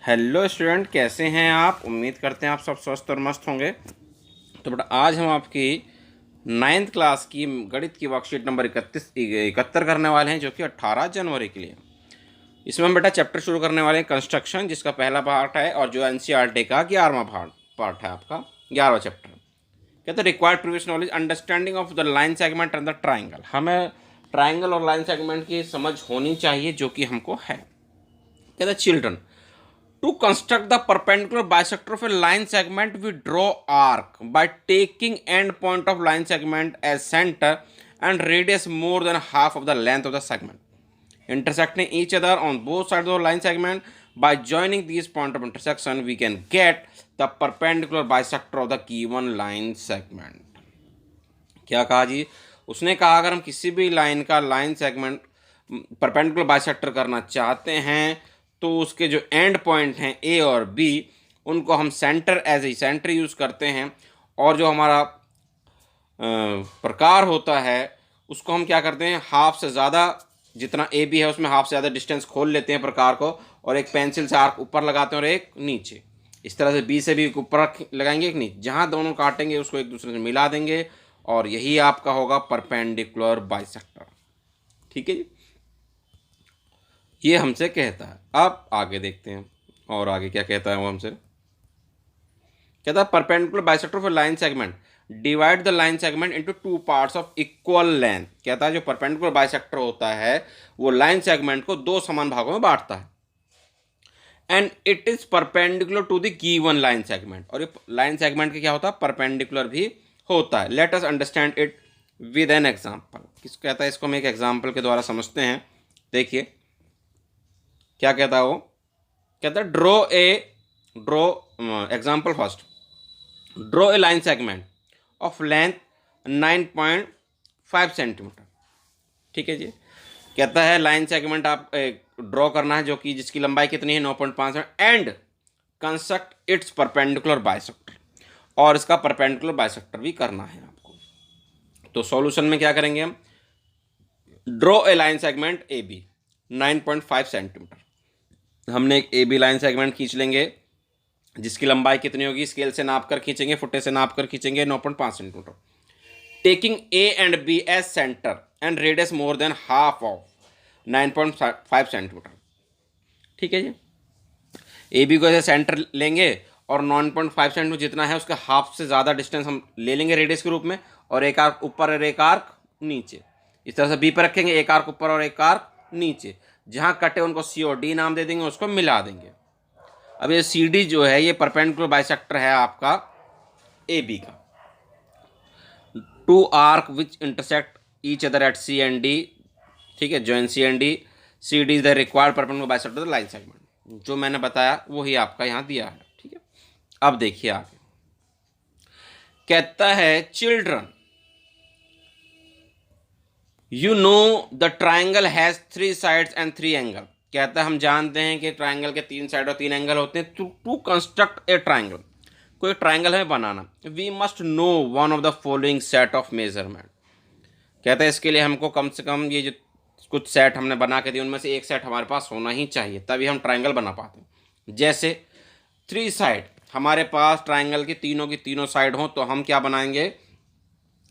Hello student, कैसे हैं आप। उम्मीद करते हैं आप सब स्वस्थ और मस्त होंगे। तो बेटा आज हम आपकी 9th क्लास की गणित की वर्कशीट नंबर 71 करने वाले हैं, जो कि 18 जनवरी के लिए। इसमें हम बेटा चैप्टर शुरू करने वाले हैं कंस्ट्रक्शन, जिसका पहला पार्ट है और जो एनसीईआरटी का 11वां पार्ट है आपका 11वां चैप्टर। कहते हैं required previous knowledge understanding of the line segment and the triangle. हमें ट्राइंगल और लाइन सेगमेंट की समझ होनी चाहिए, जो कि हमको है। कहते हैं children, to construct the perpendicular bisector of a line segment, we draw arc by taking end point of line segment as center and radius more than half of the length of the segment, intersecting each other on both sides of the line segment. By joining these point of intersection, we can get the perpendicular bisector of the given line segment. क्या कहा जी? उसने कहा अगर हम किसी भी line का line segment perpendicular bisector करना चाहते हैं तो उसके जो एंड पॉइंट हैं ए और बी, उनको हम centre as a centre use करते हैं, और जो हमारा प्रकार होता है उसको हम क्या करते हैं, हाफ से ज़्यादा, जितना ए बी है उसमें हाफ से ज़्यादा डिस्टेंस खोल लेते हैं प्रकार को, और एक पेंसिल से आर्क ऊपर लगाते हैं और एक नीचे। इस तरह से बी से भी एक ऊपर लगाएंगे, एक नीचे, जहाँ दोनों काटेंगे उसको एक दूसरे से मिला देंगे, और यही आपका होगा परपेंडिकुलर बाइसेक्टर। ठीक है जी, ये हमसे कहता है। अब आगे देखते हैं और आगे क्या कहता है वो हमसे। कहता है perpendicular bisector of line segment divide the line segment into two parts of equal length. कहता है जो परपेंडिकुलर बाइसेक्टर होता है वो लाइन सेगमेंट को दो समान भागों में बांटता है, and it is perpendicular to the given line segment. और ये लाइन सेगमेंट का क्या होता है, परपेंडिकुलर भी होता है। Let us understand it with an example. किस कहता है, इसको हम एक एग्जाम्पल के द्वारा समझते हैं। देखिए क्या कहता है वो। कहता है draw example first, draw a line segment of length 9.5 centimetre. ठीक है जी, कहता है लाइन सेगमेंट आप ड्रॉ करना है जो कि जिसकी लंबाई कितनी है 9.5 and construct it's perpendicular bisector, और इसका परपेंडिकुलर बाइसेक्टर भी करना है आपको। तो सॉल्यूशन में क्या करेंगे हम, draw a line segment A B 9.5 centimetre. हमने एक ए बी लाइन सेगमेंट खींच लेंगे जिसकी लंबाई कितनी होगी, स्केल से नाप कर खींचेंगे, फुटे से नाप कर खींचेंगे 9.5 centimetre. Taking A and B as centre and radius more than half of 9.5 centimetre. ठीक है जी, ए बी को ऐसे सेंटर लेंगे और 9.5 सेंटीमीटर जितना है उसका हाफ से ज़्यादा डिस्टेंस हम ले लेंगे रेडियस के रूप में, और एक आर्क ऊपर और एक आर्क नीचे। इस तरह से बी पर रखेंगे, एक आर्क ऊपर और एक आर्क नीचे, जहाँ कटे उनको सी और डी नाम दे देंगे, उसको मिला देंगे। अब ये सी डी जो है ये परपेंडिकुलर बाइसेक्टर है आपका ए बी का। Two arc which intersect each other at C and D. ठीक है, join C and D, C D is the required perpendicular bisector of the line segment. जो मैंने बताया वही आपका यहाँ दिया है। ठीक है, अब देखिए आगे कहता है children, you know the triangle has 3 sides and 3 angle. कहता है हम जानते हैं कि ट्राइंगल के 3 साइड और 3 एंगल होते हैं। टू कंस्ट्रक्ट ए ट्राइंगल, कोई ट्राइंगल हमें बनाना, we must know one of the following set of measurement. कहता है इसके लिए हमको कम से कम ये जो कुछ सेट हमने बना के दिए उनमें से एक सेट हमारे पास होना ही चाहिए, तभी हम ट्राइंगल बना पाते हैं। जैसे 3 साइड, हमारे पास ट्राइंगल की तीनों साइड हो तो हम क्या बनाएंगे,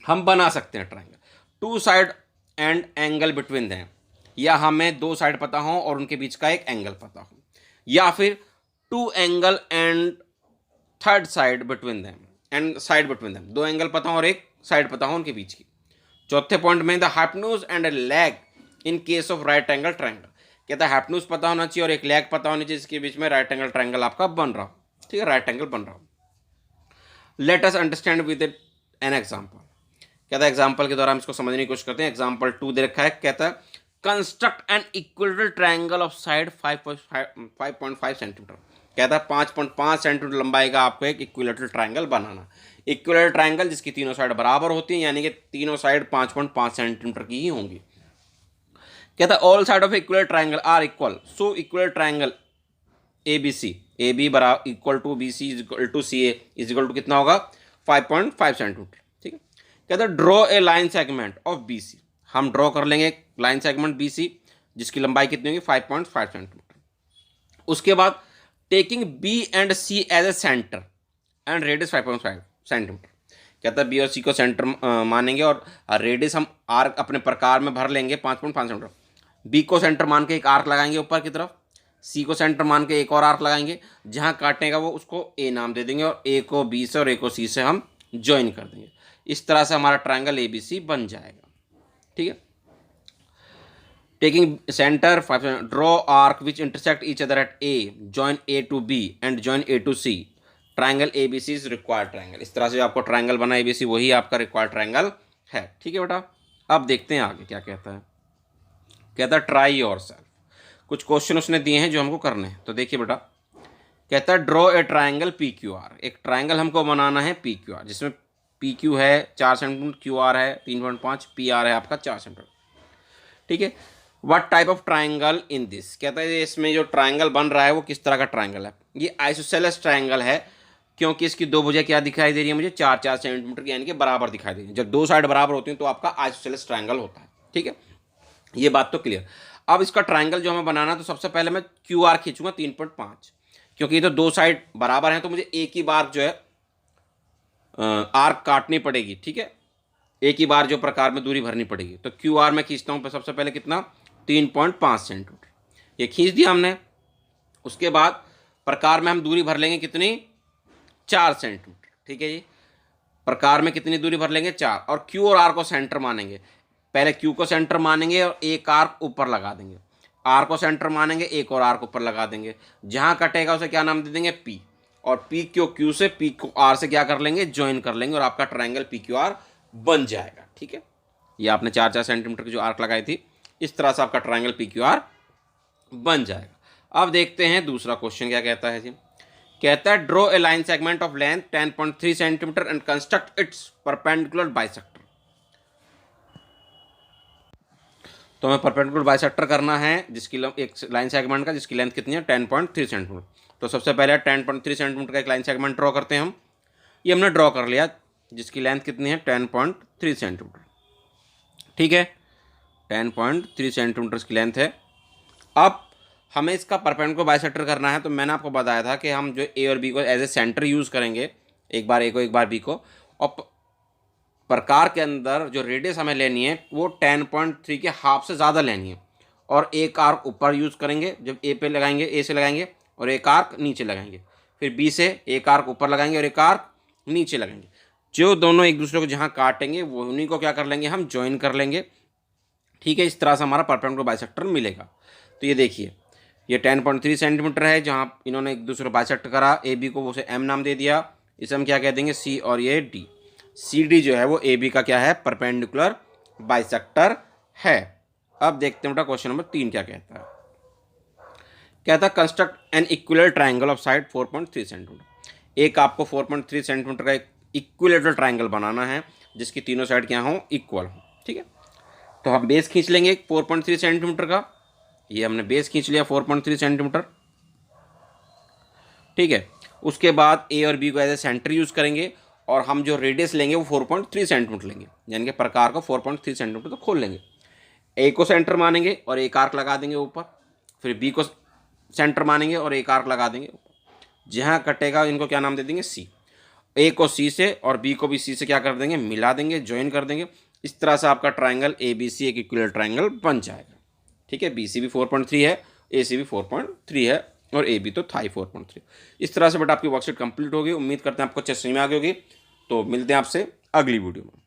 हम बना सकते हैं triangle. 2 side and angle between them, या हमें 2 साइड पता हो और उनके बीच का एक एंगल पता हो, या फिर 2 angle and 3rd side between them and side between them, 2 angle पता हो और एक साइड पता हो उनके बीच की। चौथे पॉइंट में the hypotenuse and A leg in case of right angle triangle. कहता है हाइपोटेन्यूज पता होना चाहिए और एक लेग पता होनी चाहिए जिसके बीच में राइट एंगल ट्राइंगल आपका बन रहा हो। ठीक है, राइट एंगल बन रहा हो। Let us understand with an example. कहता है एग्जाम्पल के द्वारा हम इसको समझने की कोशिश करते हैं। एग्जाम्पल 2 दे रखा है। कहता है construct an equilateral triangle of side 5.5 centimetre. कहता है 5.5 सेंटीमीटर लंबाई का आपको एक इक्विलेटरल ट्राइंगल बनाना। इक्विलेटरल ट्राइंगल जिसकी तीनों साइड बराबर होती हैं, यानी कि तीनों साइड 5.5 सेंटीमीटर की ही होंगी। कहता है all side of equilateral triangle are equal, so equilateral triangle A B C, A B बराबर equal to B C equal to C A is equal to कितना होगा 5.5 सेंटीमीटर। ठीक है, कहता है draw a line segment of B C. हम draw कर लेंगे एक लाइन सेगमेंट बी सी जिसकी लंबाई कितनी होगी 5.5 सेंटीमीटर। उसके बाद taking B and C as a centre and radius 5.5 centimetre. कहता है बी और सी को सेंटर मानेंगे और रेडियस हम आर्क अपने प्रकार में भर लेंगे 5.5 सेंटीमीटर। बी को सेंटर मान के एक आर्क लगाएंगे ऊपर की तरफ, सी को सेंटर मान के एक और आर्क लगाएंगे, जहाँ काटेगा वो उसको ए नाम दे देंगे और ए को बी से और ए को सी से हम ज्वाइन कर देंगे। इस तरह से हमारा ट्रायंगल ए बी सी बन जाएगा। ठीक है। Taking centre 5, draw arc which intersect each other at A, join A to B and join A to C, triangle A B C is required triangle. इस तरह से आपको ट्रायंगल बना ए बी सी वही आपका रिक्वायर्ड ट्रायंगल है। ठीक है बेटा। अब देखते हैं आगे क्या कहता है। कहता है ट्राई योरसेल्फ। कुछ क्वेश्चन उसने दिए हैं जो हमको करने हैं, तो देखिए बेटा। कहता है ड्रॉ ए ट्रायंगल पी क्यू आर। एक ट्रायंगल हमको बनाना है पी क्यू आर, जिसमें पी क्यू है 4 सेंटीमीटर, क्यू आर है 3.5, पी आर है आपका 4 सेंटीमीटर। ठीक है। What type of triangle in this. कहता है इसमें जो ट्रायंगल बन रहा है वो किस तरह का ट्रायंगल है। ये आइसोसेलेस ट्रायंगल है, क्योंकि इसकी दो भुजाएं क्या दिखाई दे रही है मुझे, 4-4 सेंटीमीटर की, यानी कि बराबर दिखाई दे रही है। जब दो साइड बराबर होती हैं तो आपका आइसोसेलेस ट्रायंगल होता है। ठीक है, ये बात तो क्लियर। अब इसका ट्रायंगल जो हमें बनाना है, तो सबसे पहले मैं क्यू आर खींचूंगा 3.5, क्योंकि ये तो दो साइड बराबर हैं, तो मुझे एक ही बार जो है आर्क काटनी पड़ेगी। ठीक है, एक ही बार जो प्रकार में दूरी भरनी पड़ेगी। तो क्यू आर में खींचता हूँ सबसे पहले कितना, 3.5 सेंटीमीटर। ये खींच दिया हमने। उसके बाद प्रकार में हम दूरी भर लेंगे कितनी, 4 सेंटीमीटर। ठीक है जी, प्रकार में कितनी दूरी भर लेंगे, 4। और क्यू और आर को सेंटर मानेंगे। पहले क्यू को सेंटर मानेंगे और एक आर्क ऊपर लगा देंगे, आर को सेंटर मानेंगे, एक और आर्क ऊपर लगा देंगे। जहाँ कटेगा उसे क्या नाम दे देंगे, पी। और पी क्यू क्यू से, पी को आर से क्या कर लेंगे, ज्वाइन कर लेंगे, और आपका ट्रायंगल पी क्यू आर बन जाएगा। ठीक है, ये आपने 4-4 सेंटीमीटर की जो आर्क लगाई थी, इस तरह से आपका ट्रायंगल पी क्यू आर बन जाएगा। अब देखते हैं दूसरा क्वेश्चन क्या कहता है जी। कहता है draw a line segment of length 10.3 centimetre and construct it's perpendicular bisector. तो हमें परपेंडिकुलर बाइसेक्टर करना है जिसकी एक लाइन सेगमेंट का, जिसकी लेंथ कितनी है, 10.3 सेंटीमीटर। तो सबसे पहले 10.3 सेंटीमीटर का एक लाइन सेगमेंट ड्रॉ करते हैं हम। ये हमने ड्रॉ कर लिया, जिसकी लेंथ कितनी है, 10.3 सेंटीमीटर। ठीक है, 10.3 सेंटीमीटर की लेंथ है। अब हमें इसका परपेंडिकुलर बाइसेक्टर करना है। तो मैंने आपको बताया था कि हम जो ए और बी को एज ए सेंटर यूज़ करेंगे, एक बार ए को एक बार बी को, और प्रकार के अंदर जो रेडियस हमें लेनी है वो 10.3 के हाफ से ज़्यादा लेनी है। और एक आर्क ऊपर यूज़ करेंगे, जब ए पे लगाएंगे, ए से लगाएंगे, और एक आर्क नीचे लगाएंगे। फिर बी से एक आर्क ऊपर लगाएंगे और एक आर्क नीचे लगाएंगे। जो दोनों एक दूसरे को जहाँ काटेंगे वो उन्हीं को क्या कर लेंगे, हम ज्वाइन कर लेंगे। ठीक है, इस तरह से हमारा परपेंडिकुलर बाइसेक्टर मिलेगा। तो ये देखिए, ये 10.3 सेंटीमीटर है, जहाँ इन्होंने एक दूसरे को बाइसेक्ट करा, ए बी को उसे एम नाम दे दिया, इसे हम क्या कह देंगे, सी, और ये डी। सी डी जो है वो ए बी का क्या है, परपेंडिकुलर बाइसेक्टर है। अब देखते हैं बेटा क्वेश्चन नंबर 3 क्या कहता है। कहता है construct an equilateral triangle of side 4.3 centimetre. एक आपको 4.3 सेंटीमीटर का एक इक्विलेटरल ट्रायंगल बनाना है जिसकी तीनों साइड क्या हों, इक्वल हों। ठीक है, तो हम बेस खींच लेंगे 4.3 सेंटीमीटर का। ये हमने बेस खींच लिया 4.3 सेंटीमीटर। ठीक है, उसके बाद ए और बी को एज ए सेंटर यूज़ करेंगे, और हम जो रेडियस लेंगे वो 4.3 सेंटीमीटर लेंगे, यानी कि प्रकार को 4.3 सेंटीमीटर तो खोल लेंगे। ए को सेंटर मानेंगे और एक आर्क लगा देंगे ऊपर। फिर बी को सेंटर मानेंगे और एक आर्क लगा देंगे ऊपर। जहाँ कटेगा इनको क्या नाम दे देंगे, सी। ए को सी से और बी को भी सी से क्या कर देंगे, मिला देंगे, ज्वाइन कर देंगे। इस तरह से आपका ट्रायंगल ए बी सी एक इक्विलेटरल ट्रायंगल बन जाएगा। ठीक है, बी सी भी 4.3 है, ए सी भी 4.3 है, और ए बी तो था ही 4.3। इस तरह से बेटा आपकी वर्कशीट कंप्लीट होगी। उम्मीद करते हैं आपको अच्छे समझ में आ गई होगी। तो मिलते हैं आपसे अगली वीडियो में।